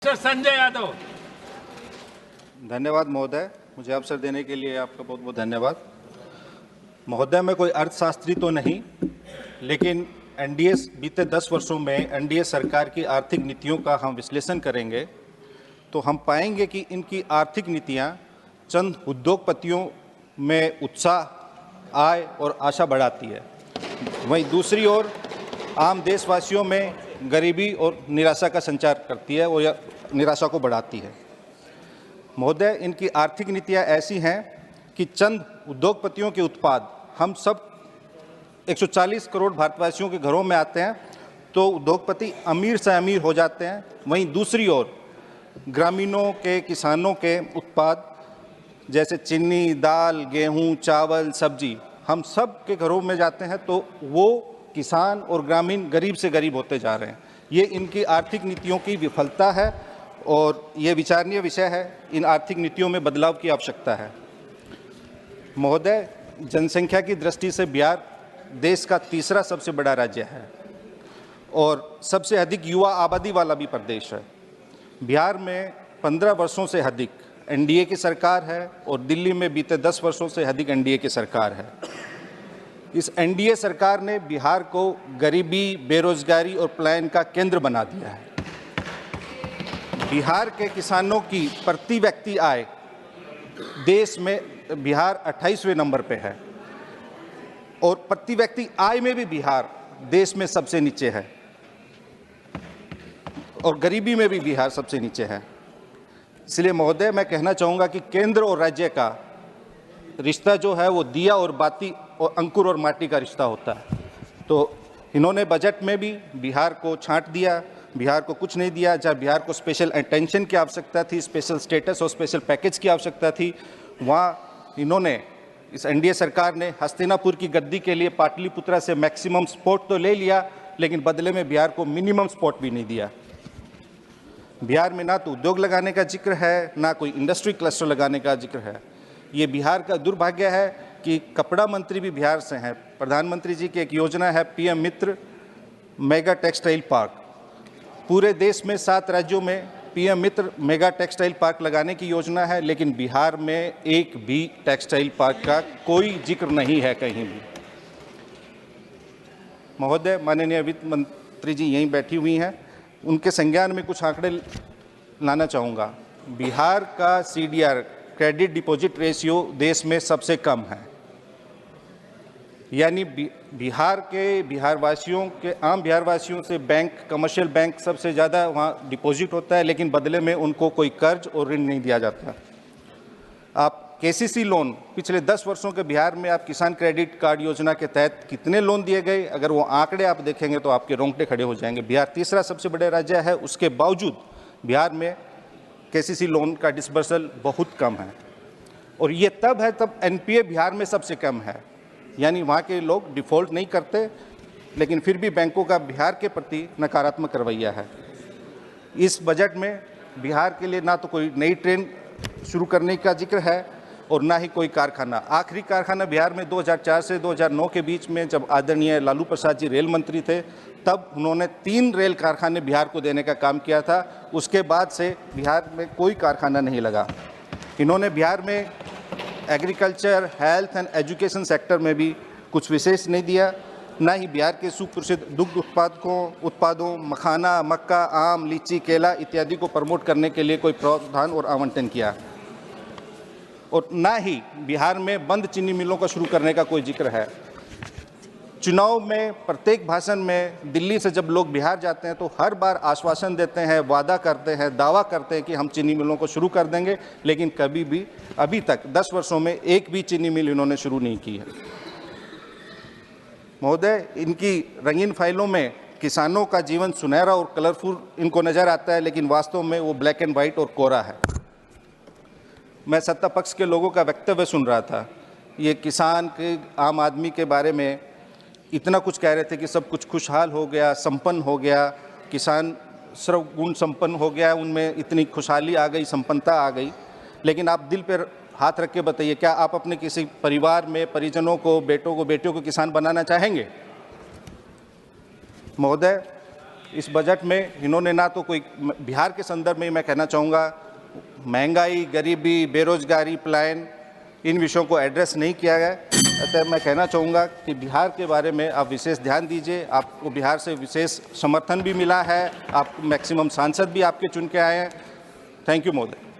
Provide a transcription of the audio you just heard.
Sir Sanjay Yadav. धन्यवाद महोदय, मुझे अवसर देने के लिए आपका बहुत बहुत धन्यवाद। महोदय, मैं कोई अर्थशास्त्री तो नहीं, लेकिन एनडीए बीते 10 वर्षों में एनडीए सरकार की आर्थिक नीतियों का हम विश्लेषण करेंगे तो हम पाएंगे कि इनकी आर्थिक नीतियां चंद उद्योगपतियों में उत्साह, आय और आशा बढ़ाती है, वहीं दूसरी ओर आम देशवासियों में गरीबी और निराशा का संचार करती है और निराशा को बढ़ाती है। महोदय, इनकी आर्थिक नीतियां ऐसी हैं कि चंद उद्योगपतियों के उत्पाद हम सब 140 करोड़ भारतवासियों के घरों में आते हैं तो उद्योगपति अमीर से अमीर हो जाते हैं, वहीं दूसरी ओर ग्रामीणों के, किसानों के उत्पाद जैसे चीनी, दाल, गेहूं, चावल, सब्जी हम सब के घरों में जाते हैं तो वो किसान और ग्रामीण गरीब से गरीब होते जा रहे हैं। ये इनकी आर्थिक नीतियों की विफलता है और ये विचारणीय विषय है। इन आर्थिक नीतियों में बदलाव की आवश्यकता है। महोदय, जनसंख्या की दृष्टि से बिहार देश का तीसरा सबसे बड़ा राज्य है और सबसे अधिक युवा आबादी वाला भी प्रदेश है। बिहार में 15 वर्षों से अधिक एनडीए की सरकार है और दिल्ली में बीते 10 वर्षों से अधिक एनडीए की सरकार है। इस एनडीए सरकार ने बिहार को गरीबी, बेरोजगारी और पलायन का केंद्र बना दिया है। बिहार के किसानों की प्रति व्यक्ति आय देश में बिहार 28वें नंबर पे है और प्रति व्यक्ति आय में भी बिहार देश में सबसे नीचे है और गरीबी में भी बिहार सबसे नीचे है। इसलिए महोदय, मैं कहना चाहूँगा कि केंद्र और राज्य का रिश्ता जो है वो दिया और बाती और अंकुर और माटी का रिश्ता होता है। तो इन्होंने बजट में भी बिहार को छांट दिया, बिहार को कुछ नहीं दिया। जहाँ बिहार को स्पेशल अटेंशन की आवश्यकता थी, स्पेशल स्टेटस और स्पेशल पैकेज की आवश्यकता थी, वहाँ इन्होंने, इस एनडीए सरकार ने हस्तिनापुर की गद्दी के लिए पाटलिपुत्रा से मैक्सिमम सपोर्ट तो ले लिया, लेकिन बदले में बिहार को मिनिमम सपोर्ट भी नहीं दिया। बिहार में ना तो उद्योग लगाने का जिक्र है, ना कोई इंडस्ट्री क्लस्टर लगाने का जिक्र है। ये बिहार का दुर्भाग्य है कि कपड़ा मंत्री भी बिहार से हैं। प्रधानमंत्री जी की एक योजना है पीएम मित्र मेगा टेक्सटाइल पार्क। पूरे देश में 7 राज्यों में पीएम मित्र मेगा टेक्सटाइल पार्क लगाने की योजना है, लेकिन बिहार में एक भी टेक्सटाइल पार्क का कोई जिक्र नहीं है कहीं भी। महोदय, माननीय वित्त मंत्री जी यहीं बैठी हुई हैं, उनके संज्ञान में कुछ आंकड़े लाना चाहूँगा। बिहार का सीडीआर, क्रेडिट डिपॉजिट रेशियो, देश में सबसे कम है। यानी बिहार के बिहारवासियों के, आम बिहारवासियों से बैंक, कमर्शियल बैंक सबसे ज़्यादा वहाँ डिपॉजिट होता है, लेकिन बदले में उनको कोई कर्ज और ऋण नहीं दिया जाता। आप केसीसी लोन पिछले 10 वर्षों के बिहार में आप किसान क्रेडिट कार्ड योजना के तहत कितने लोन दिए गए, अगर वो आंकड़े आप देखेंगे तो आपके रोंगटे खड़े हो जाएंगे। बिहार तीसरा सबसे बड़ा राज्य है, उसके बावजूद बिहार में केसीसी लोन का डिसबर्सल बहुत कम है और ये तब है तब एनपीए बिहार में सबसे कम है। यानी वहाँ के लोग डिफ़ॉल्ट नहीं करते, लेकिन फिर भी बैंकों का बिहार के प्रति नकारात्मक रवैया है। इस बजट में बिहार के लिए ना तो कोई नई ट्रेन शुरू करने का जिक्र है और ना ही कोई कारखाना। आखिरी कारखाना बिहार में 2004 से 2009 के बीच में, जब आदरणीय लालू प्रसाद जी रेल मंत्री थे, तब उन्होंने 3 रेल कारखाने बिहार को देने का काम किया था। उसके बाद से बिहार में कोई कारखाना नहीं लगा। इन्होंने बिहार में agriculture, health and education sector में भी कुछ विशेष नहीं दिया, ना ही बिहार के सुप्रसिद्ध दुग्ध उत्पादों मखाना, मक्का, आम, लीची, केला इत्यादि को प्रमोट करने के लिए कोई प्रावधान और आवंटन किया, और ना ही बिहार में बंद चीनी मिलों का शुरू करने का कोई जिक्र है। चुनाव में प्रत्येक भाषण में दिल्ली से जब लोग बिहार जाते हैं तो हर बार आश्वासन देते हैं, वादा करते हैं, दावा करते हैं कि हम चीनी मिलों को शुरू कर देंगे, लेकिन कभी भी अभी तक 10 वर्षों में एक भी चीनी मिल इन्होंने शुरू नहीं की है। महोदय, इनकी रंगीन फाइलों में किसानों का जीवन सुनहरा और कलरफुल इनको नज़र आता है, लेकिन वास्तव में वो ब्लैक एंड वाइट और कोरा है। मैं सत्ता पक्ष के लोगों का वक्तव्य सुन रहा था, ये किसान के, आम आदमी के बारे में इतना कुछ कह रहे थे कि सब कुछ खुशहाल हो गया, संपन्न हो गया, किसान सर्वगुण संपन्न हो गया, उनमें इतनी खुशहाली आ गई, संपन्नता आ गई। लेकिन आप दिल पर हाथ रख के बताइए, क्या आप अपने किसी परिवार में परिजनों को, बेटों को, बेटियों को किसान बनाना चाहेंगे? महोदय, इस बजट में इन्होंने ना तो कोई, बिहार के संदर्भ में मैं कहना चाहूँगा, महंगाई, गरीबी, बेरोजगारी, पलायन, इन विषयों को एड्रेस नहीं किया गया। अतः मैं कहना चाहूँगा कि बिहार के बारे में आप विशेष ध्यान दीजिए। आपको बिहार से विशेष समर्थन भी मिला है, आप मैक्सिमम सांसद भी आपके चुन के आए हैं। थैंक यू महोदय।